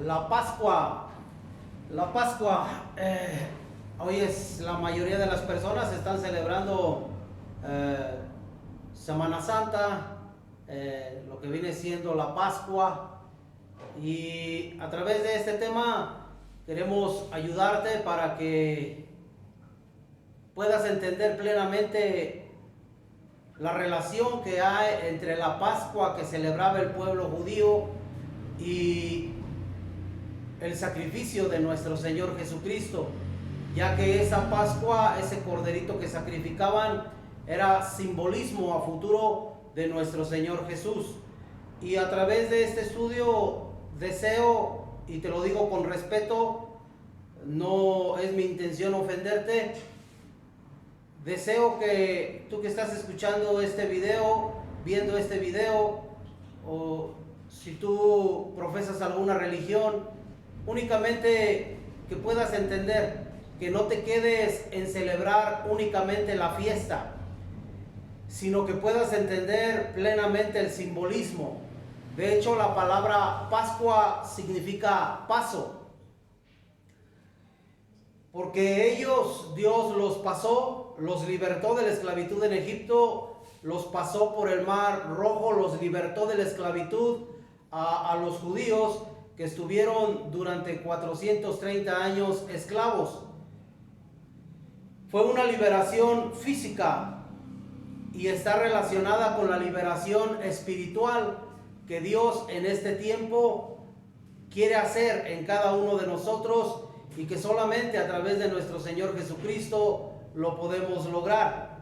La Pascua. La Pascua. Hoy la mayoría de las personas están celebrando Semana Santa, lo que viene siendo la Pascua. Y a través de este tema queremos ayudarte para que puedas entender plenamente la relación que hay entre la Pascua que celebraba el pueblo judío y el sacrificio de nuestro Señor Jesucristo, ya que esa Pascua, ese corderito que sacrificaban, era simbolismo a futuro de nuestro Señor Jesús. Y a través de este estudio deseo, y te lo digo con respeto, no es mi intención ofenderte, deseo que tú que estás escuchando este video, viendo este video, o si tú profesas alguna religión, únicamente que puedas entender, que no te quedes en celebrar únicamente la fiesta, sino que puedas entender plenamente el simbolismo. De hecho, la palabra Pascua significa paso, porque ellos, Dios los pasó, los libertó de la esclavitud en Egipto, los pasó por el mar Rojo, los libertó de la esclavitud a los judíos que estuvieron durante 430 años esclavos. Fue una liberación física y está relacionada con la liberación espiritual que Dios en este tiempo quiere hacer en cada uno de nosotros y que solamente a través de nuestro Señor Jesucristo lo podemos lograr.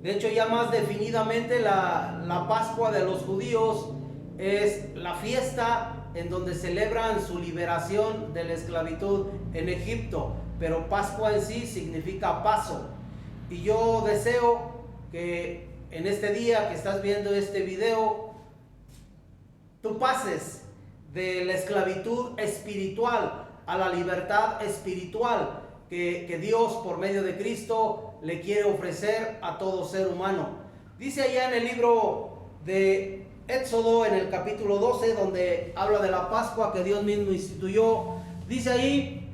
De hecho, ya más definidamente la Pascua de los judíos es la fiesta en donde celebran su liberación de la esclavitud en Egipto, pero Pascua en sí significa paso. Y yo deseo que en este día que estás viendo este video, tú pases de la esclavitud espiritual a la libertad espiritual que Dios por medio de Cristo le quiere ofrecer a todo ser humano. Dice allá en el libro de Éxodo, en el capítulo 12, donde habla de la Pascua que Dios mismo instituyó, dice ahí: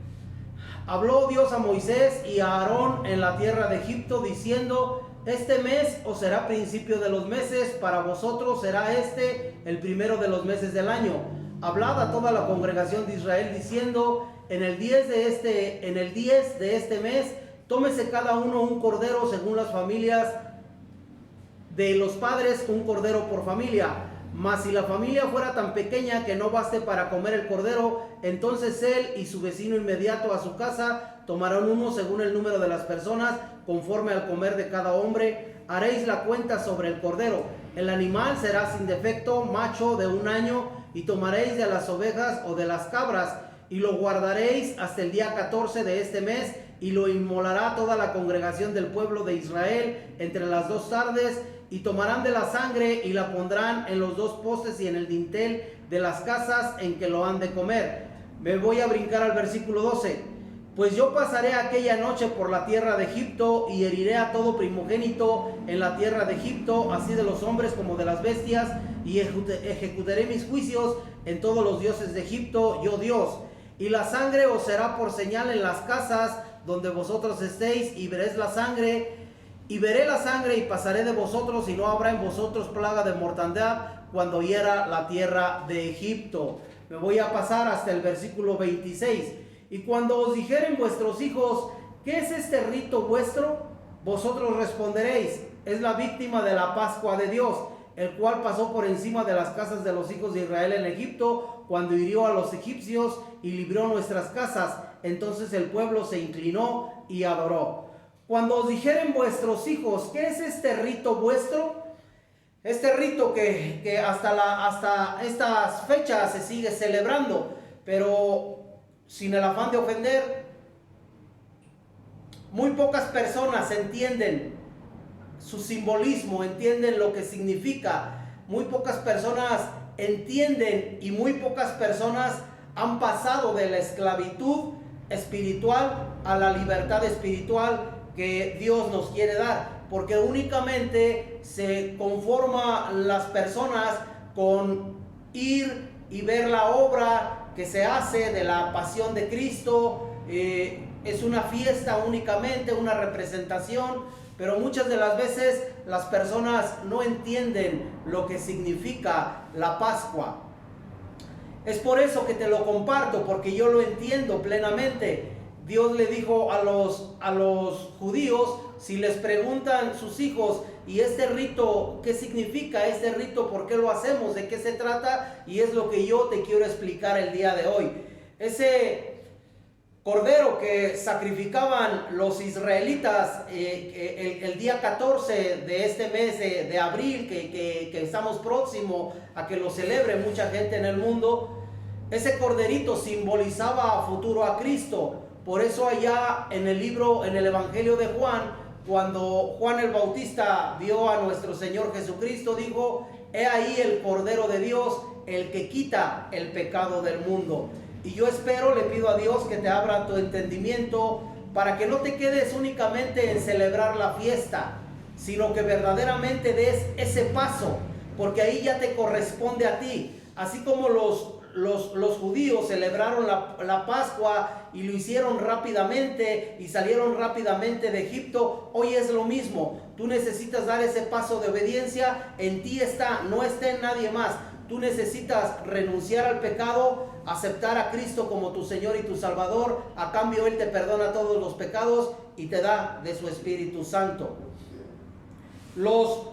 habló Dios a Moisés y a Aarón en la tierra de Egipto, diciendo: este mes os será principio de los meses, para vosotros será este el primero de los meses del año. Hablad a toda la congregación de Israel diciendo: en el 10 de este mes, tómese cada uno un cordero según las familias de los padres, un cordero por familia. Mas si la familia fuera tan pequeña que no baste para comer el cordero, entonces él y su vecino inmediato a su casa tomarán uno según el número de las personas, conforme al comer de cada hombre. Haréis la cuenta sobre el cordero. El animal será sin defecto, macho de 1 año, y tomaréis de las ovejas o de las cabras, y lo guardaréis hasta el día 14 de este mes, y lo inmolará toda la congregación del pueblo de Israel entre las 2 tardes, y tomarán de la sangre y la pondrán en los 2 postes y en el dintel de las casas en que lo han de comer. Me voy a brincar al versículo 12. Pues yo pasaré aquella noche por la tierra de Egipto y heriré a todo primogénito en la tierra de Egipto, así de los hombres como de las bestias, y ejecutaré mis juicios en todos los dioses de Egipto, yo Dios. Y la sangre os será por señal en las casas donde vosotros estéis, y veréis la sangre, y veré la sangre y pasaré de vosotros, y no habrá en vosotros plaga de mortandad cuando hiera la tierra de Egipto. Me voy a pasar hasta el versículo 26. Y cuando os dijeren vuestros hijos: ¿qué es este rito vuestro? Vosotros responderéis: es la víctima de la Pascua de Dios, el cual pasó por encima de las casas de los hijos de Israel en Egipto, cuando hirió a los egipcios y libró nuestras casas. Entonces el pueblo se inclinó y adoró. Cuando os dijeren vuestros hijos: ¿qué es este rito vuestro? Este rito que hasta estas fechas se sigue celebrando, pero sin el afán de ofender, muy pocas personas entienden su simbolismo, entienden lo que significa. Muy pocas personas entienden y muy pocas personas han pasado de la esclavitud espiritual a la libertad espiritual que Dios nos quiere dar, porque únicamente se conforma las personas con ir y ver la obra que se hace de la pasión de Cristo. Es una fiesta únicamente, una representación, pero muchas de las veces las personas no entienden lo que significa la Pascua. Es por eso que te lo comparto, porque yo lo entiendo plenamente. Dios le dijo a los judíos, si les preguntan sus hijos, ¿y este rito qué significa? ¿Este rito por qué lo hacemos? ¿De qué se trata? Y es lo que yo te quiero explicar el día de hoy. Ese cordero que sacrificaban los israelitas el día 14 de este mes de abril, que estamos próximo a que lo celebre mucha gente en el mundo, ese corderito simbolizaba a futuro a Cristo. Por eso allá en el Evangelio de Juan, cuando Juan el Bautista vio a nuestro Señor Jesucristo, dijo: he ahí el Cordero de Dios, el que quita el pecado del mundo. Y yo espero, le pido a Dios que te abra tu entendimiento para que no te quedes únicamente en celebrar la fiesta, sino que verdaderamente des ese paso, porque ahí ya te corresponde a ti. Así como los judíos celebraron la Pascua y lo hicieron rápidamente y salieron rápidamente de Egipto, hoy es lo mismo. Tú necesitas dar ese paso de obediencia. En ti está, no está en nadie más. Tú necesitas renunciar al pecado, aceptar a Cristo como tu Señor y tu Salvador. A cambio Él te perdona todos los pecados y te da de su Espíritu Santo. Los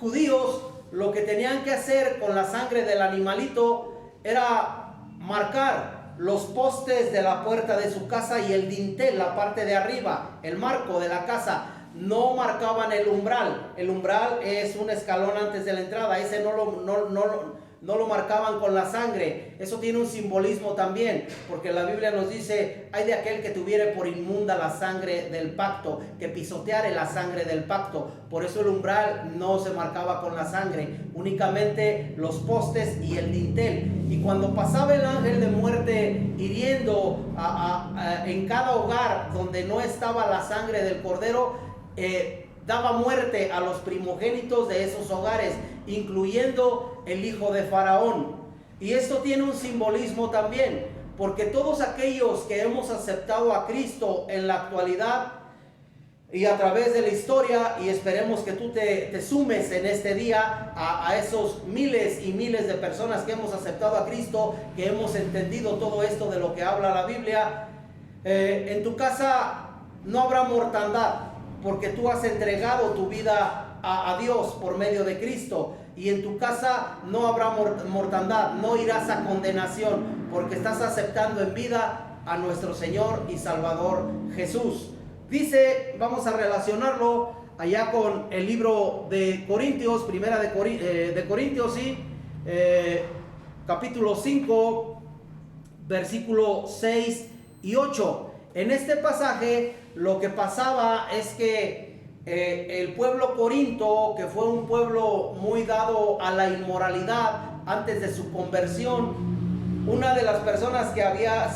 judíos lo que tenían que hacer con la sangre del animalito era marcar los postes de la puerta de su casa y el dintel, la parte de arriba, el marco de la casa. No marcaban el umbral. El umbral es un escalón antes de la entrada. Ese no lo marcaban con la sangre. Eso tiene un simbolismo también, porque la Biblia nos dice: hay de aquel que tuviere por inmunda la sangre del pacto, que pisoteare la sangre del pacto. Por eso el umbral no se marcaba con la sangre, únicamente los postes y el dintel. Y cuando pasaba el ángel de muerte hiriendo en cada hogar donde no estaba la sangre del cordero, daba muerte a los primogénitos de esos hogares, incluyendo el hijo de Faraón. Y esto tiene un simbolismo también, porque todos aquellos que hemos aceptado a Cristo en la actualidad y a través de la historia, y esperemos que tú te sumes en este día a esos miles y miles de personas que hemos aceptado a Cristo, que hemos entendido todo esto de lo que habla la Biblia, en tu casa no habrá mortandad, porque tú has entregado tu vida a Dios por medio de Cristo. Y en tu casa no habrá mortandad, no irás a condenación, porque estás aceptando en vida a nuestro Señor y Salvador Jesús. Dice, vamos a relacionarlo allá con el libro de Corintios, primera de Corintios, sí, capítulo 5, versículo 6 y 8. En este pasaje lo que pasaba es que el pueblo corinto, que fue un pueblo muy dado a la inmoralidad antes de su conversión, una de las personas que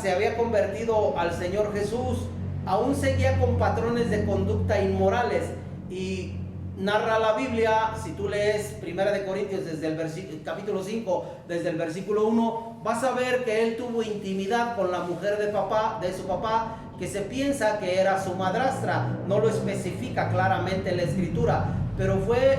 se había convertido al Señor Jesús aún seguía con patrones de conducta inmorales. Y narra la Biblia, si tú lees Primera de Corintios desde el capítulo 5, desde el versículo 1, vas a ver que él tuvo intimidad con la mujer de su papá, que se piensa que era su madrastra. No lo especifica claramente la escritura, pero fue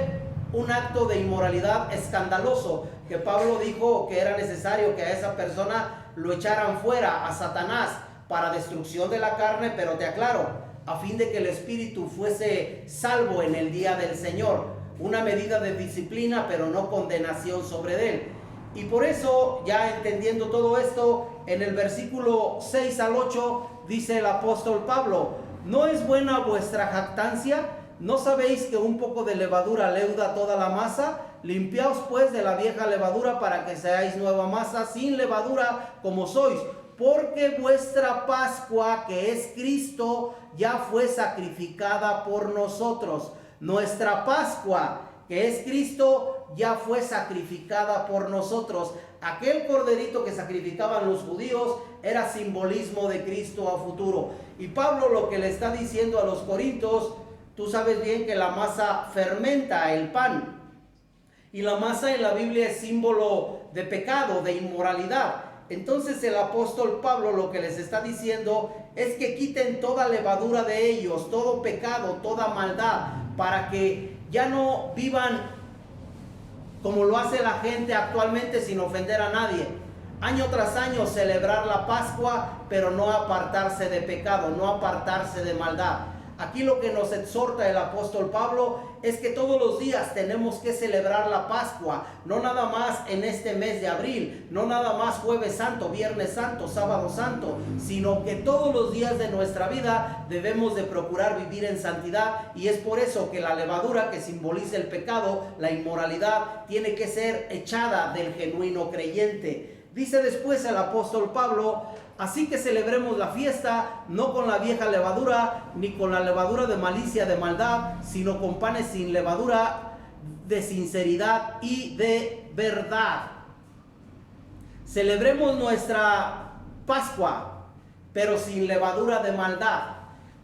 un acto de inmoralidad escandaloso, que Pablo dijo que era necesario que a esa persona lo echaran fuera, a Satanás, para destrucción de la carne, pero te aclaro, a fin de que el espíritu fuese salvo en el día del Señor. Una medida de disciplina, pero no condenación sobre él. Y por eso, ya entendiendo todo esto, en el versículo 6 al 8 dice el apóstol Pablo: ¿no es buena vuestra jactancia? ¿No sabéis que un poco de levadura leuda toda la masa? Limpiaos pues de la vieja levadura para que seáis nueva masa, sin levadura como sois. Porque vuestra Pascua, que es Cristo, ya fue sacrificada por nosotros. Nuestra Pascua, que es Cristo, ya fue sacrificada por nosotros. Aquel corderito que sacrificaban los judíos era simbolismo de Cristo a futuro. Y Pablo lo que le está diciendo a los corintios: tú sabes bien que la masa fermenta el pan. Y la masa en la Biblia es símbolo de pecado, de inmoralidad. Entonces el apóstol Pablo lo que les está diciendo es que quiten toda levadura de ellos, todo pecado, toda maldad, para que ya no vivan como lo hace la gente actualmente sin ofender a nadie. Año tras año celebrar la Pascua, pero no apartarse de pecado, no apartarse de maldad. Aquí lo que nos exhorta el apóstol Pablo es que todos los días tenemos que celebrar la Pascua, no nada más en este mes de abril, no nada más Jueves Santo, Viernes Santo, Sábado Santo, sino que todos los días de nuestra vida debemos de procurar vivir en santidad, y es por eso que la levadura que simboliza el pecado, la inmoralidad, tiene que ser echada del genuino creyente. Dice después el apóstol Pablo: así que celebremos la fiesta, no con la vieja levadura, ni con la levadura de malicia, de maldad, sino con panes sin levadura, de sinceridad y de verdad. Celebremos nuestra Pascua, pero sin levadura de maldad.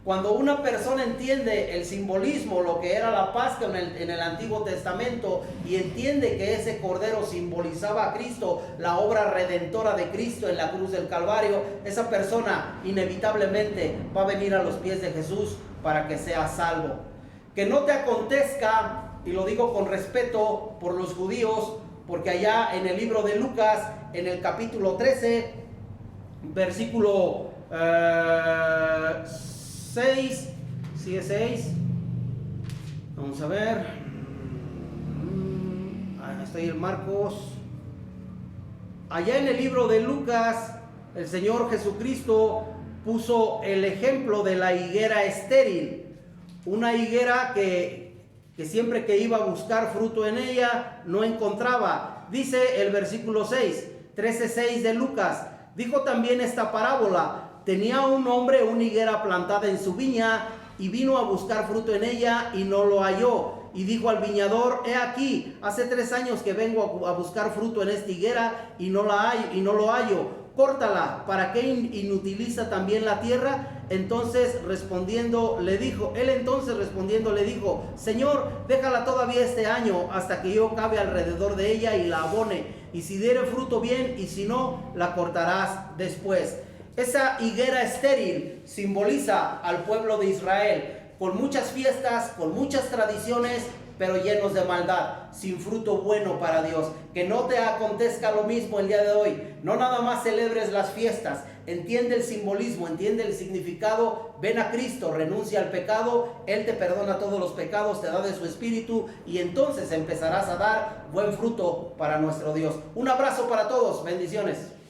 Cuando una persona entiende el simbolismo, lo que era la Pascua en el Antiguo Testamento, y entiende que ese cordero simbolizaba a Cristo, la obra redentora de Cristo en la cruz del Calvario, esa persona inevitablemente va a venir a los pies de Jesús para que sea salvo. Que no te acontezca, y lo digo con respeto por los judíos, porque allá en el libro de Lucas, en el capítulo 13, versículo 6, sigue 6, vamos a ver, estoy en Marcos. Allá en el libro de Lucas, el Señor Jesucristo puso el ejemplo de la higuera estéril, una higuera que siempre que iba a buscar fruto en ella no encontraba. Dice el versículo 6, 13:6 de Lucas: dijo también esta parábola: tenía un hombre una higuera plantada en su viña, y vino a buscar fruto en ella y no lo halló. Y dijo al viñador: he aquí, hace 3 años que vengo a buscar fruto en esta higuera y no lo hallo. Córtala, ¿para qué inutiliza también la tierra? Él entonces respondiendo le dijo: Señor, déjala todavía este año, hasta que yo cabe alrededor de ella y la abone, y si diere fruto bien, y si no, la cortarás después. Esa higuera estéril simboliza al pueblo de Israel, con muchas fiestas, con muchas tradiciones, pero llenos de maldad, sin fruto bueno para Dios. Que no te acontezca lo mismo el día de hoy. No nada más celebres las fiestas, entiende el simbolismo, entiende el significado, ven a Cristo, renuncia al pecado, Él te perdona todos los pecados, te da de su espíritu, y entonces empezarás a dar buen fruto para nuestro Dios. Un abrazo para todos, bendiciones.